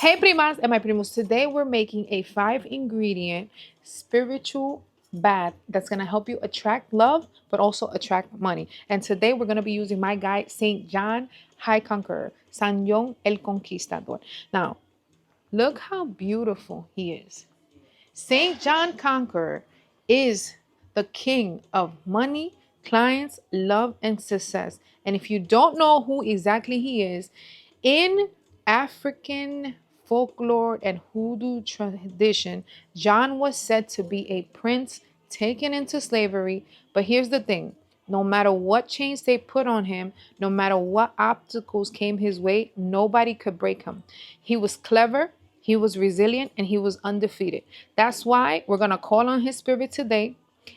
Hey primas and my primos, today we're making a 5-ingredient spiritual bath that's going to help you attract love but also attract money. And today we're going to be using my guy Saint John High Conqueror, San John el Conquistador. Now, look how beautiful he is. Saint John Conqueror is the king of money, clients, love, and success. And if you don't know who exactly he is, in African folklore and hoodoo tradition, John was said to be a prince taken into slavery. But here's the thing. No matter what chains they put on him, no matter what obstacles came his way, nobody could break him. He was clever, he was resilient, and he was undefeated. That's why we're going to call on his spirit today.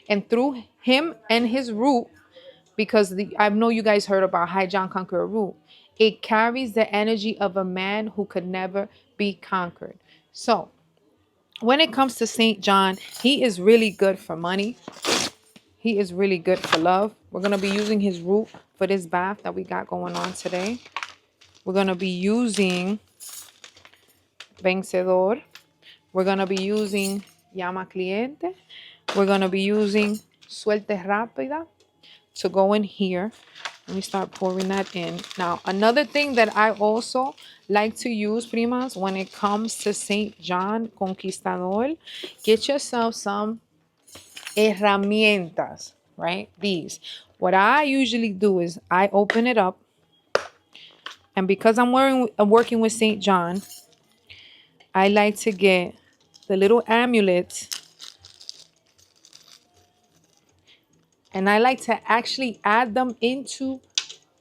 And through him and his root, because I know you guys heard about High John Conqueror Root, it carries the energy of a man who could never be conquered. So when it comes to Saint John, he is really good for money. He is really good for love. We're going to be using his root for this bath that we got going on today. We're going to be using Vencedor. We're going to be using Llama Cliente. We're going to be using Suerte Rápida to go in here. Let me start pouring that in. Now, another thing that I also like to use, primas, when it comes to Saint John Conquistador, get yourself some herramientas, right? These. What I usually do is I open it up. And because I'm working with Saint John, I like to get the little amulets. And I like to actually add them into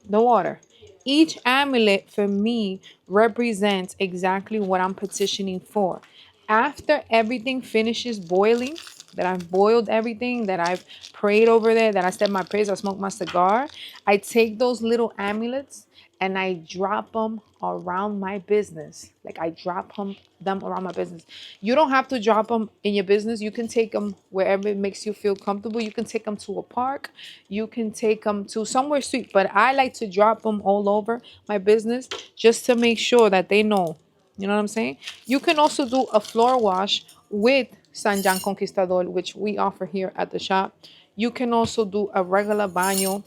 the water. Each amulet for me represents exactly what I'm petitioning for. After everything finishes boiling, that I've boiled everything, that I've prayed over there, that I said my prayers, I smoked my cigar, I take those little amulets and I drop them around my business. Like I drop them around my business. You don't have to drop them in your business. You can take them wherever it makes you feel comfortable. You can take them to a park. You can take them to somewhere sweet. But I like to drop them all over my business just to make sure that they know. You know what I'm saying? You can also do a floor wash with San John Conquistador, which we offer here at the shop. You can also do a regular baño.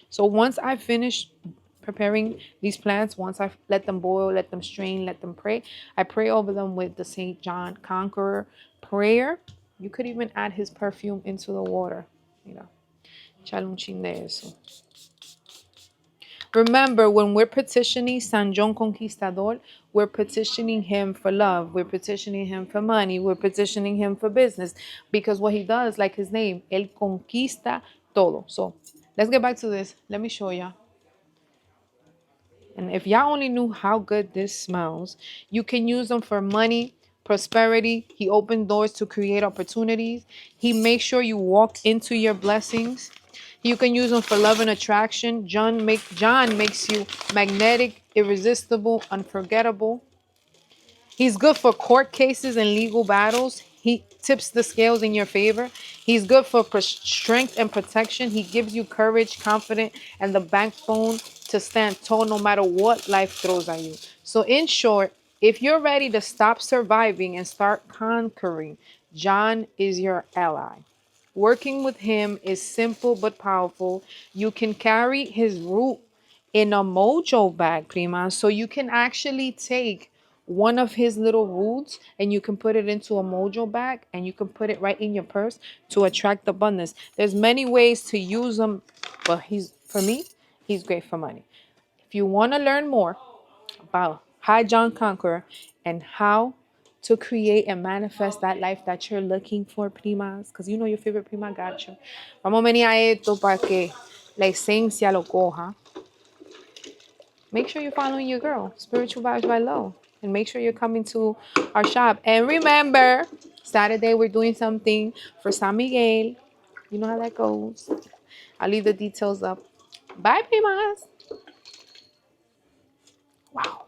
So once I finish preparing these plants, once I let them boil, let them strain, let them pray, I pray over them with the Saint John Conqueror prayer. You could even add his perfume into the water. Mira, echale un chin de eso. Remember, when we're petitioning San John Conquistador, we're petitioning him for love. We're petitioning him for money. We're petitioning him for business. Because what he does, like his name, Él conquista todo. So let's get back to this. Let me show you. And if y'all only knew how good this smells, you can use them for money, prosperity. He opened doors to create opportunities. He makes sure you walk into your blessings. You can use them for love and attraction. John makes you magnetic, irresistible, unforgettable. He's good for court cases and legal battles. He tips the scales in your favor. He's good for strength and protection. He gives you courage, confidence, and the backbone to stand tall no matter what life throws at you. So in short, if you're ready to stop surviving and start conquering, John is your ally. Working with him is simple but powerful. You can carry his root in a Mojo bag, prima. So you can actually take one of his little roots and you can put it into a Mojo bag and you can put it right in your purse to attract abundance. There's many ways to use them, but for me, he's great for money. If you want to learn more about High John Conqueror and how to create and manifest that life that you're looking for, primas, because you know your favorite prima got you. Vamos a venir a esto para que la esencia lo coja. Make sure you're following your girl, Spiritual Vibes by Low. And make sure you're coming to our shop. And remember, Saturday we're doing something for San Miguel. You know how that goes. I'll leave the details up. Bye, primas. Wow.